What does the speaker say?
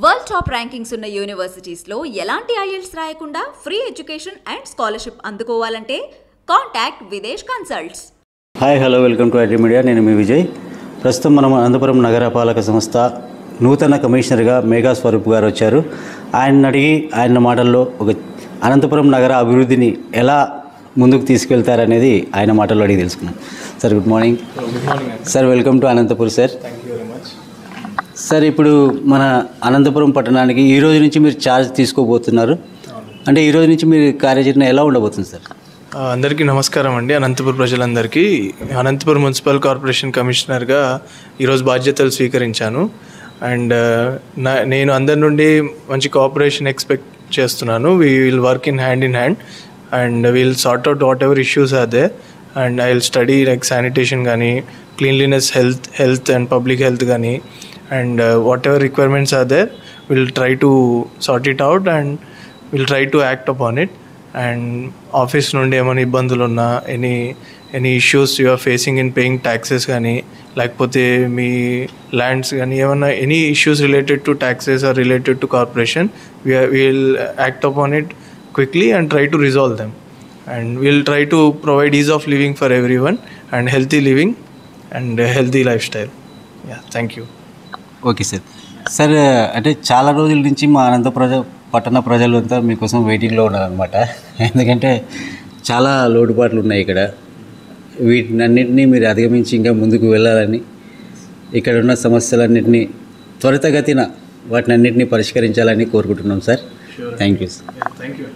World top rankings ఉన్న యూనివర్సిటీస్లో ఎలాంటి IELTS రాయకుండా ఫ్రీ ఎడ్యుకేషన్ అండ్ స్కాలర్షిప్ అందుకోవాలంటే contact Videsh consults. Hi hello welcome to IT media. నేను మీ విజయ్. ప్రస్తుతం మనం అనంతపురం నగరపాలక సంస్థ నూతన కమిషనర్గా మేఘా స్వరూప్ గారు వచ్చారు. ఆయన అడిగి ఆయన మాటల్లో ఒక అనంతపురం నగర అభివృద్ధిని ఎలా ముందుకు తీసుకెళ్తారనేది ఆయన మాటల్లో అడిగి తెలుసుకున్నాం. Sir good morning. Sir welcome to Anantapur sir. Sir ఇప్పుడు మన అనంతపురం పట్టణానికి ఈ రోజు నుంచి మీరు ఛార్జ్ తీసుకోబోతున్నారు. అంటే ఈ రోజు నుంచి మీరు కార్యాచరణ ఎలా ఉండబోతుంది సార్? అందరికీ నమస్కారం అండి. అనంతపురం ప్రజలందరికీ అనంతపురం మున్సిపల్ కార్పొరేషన్ కమిషనర్గా ఈరోజు బాధ్యతలు స్వీకరించాను. అండ్ నేను అందరి నుండి మంచి కోఆపరేషన్ ఎక్స్పెక్ట్ చేస్తున్నాను. We will work in hand and we'll sort out what issues are there and I will study like sanitation కానీ, cleanliness, health and public health కానీ, and whatever requirements are there, we'll try to sort it out and we'll try to act upon it. And office నుండి ఏమైనా ఇబ్బందులు ఉన్నా, any issues you are facing in paying taxes కానీ, లేకపోతే మీ lands కానీ, ఏమైనా any issues related to taxes or related to corporation, we'll act upon it quickly and try to resolve them. And we'll try to provide ease of living for everyone and healthy living and a healthy lifestyle. Yeah, thank you. Okay sir. Sir అంటే చాలా రోజుల నుంచి మా పట్టణ ప్రజలు అంతా మీకోసం వెయిటింగ్లో ఉన్నారనమాట. ఎందుకంటే చాలా లోటుపాట్లు ఉన్నాయి ఇక్కడ. వీటినన్నింటినీ మీరు అధిగమించి ఇంకా ముందుకు వెళ్ళాలని, ఇక్కడ ఉన్న సమస్యలన్నింటినీ త్వరితగతిన వాటినన్నింటినీ పరిష్కరించాలని కోరుకుంటున్నాం sir. Thank you sir. Thank you.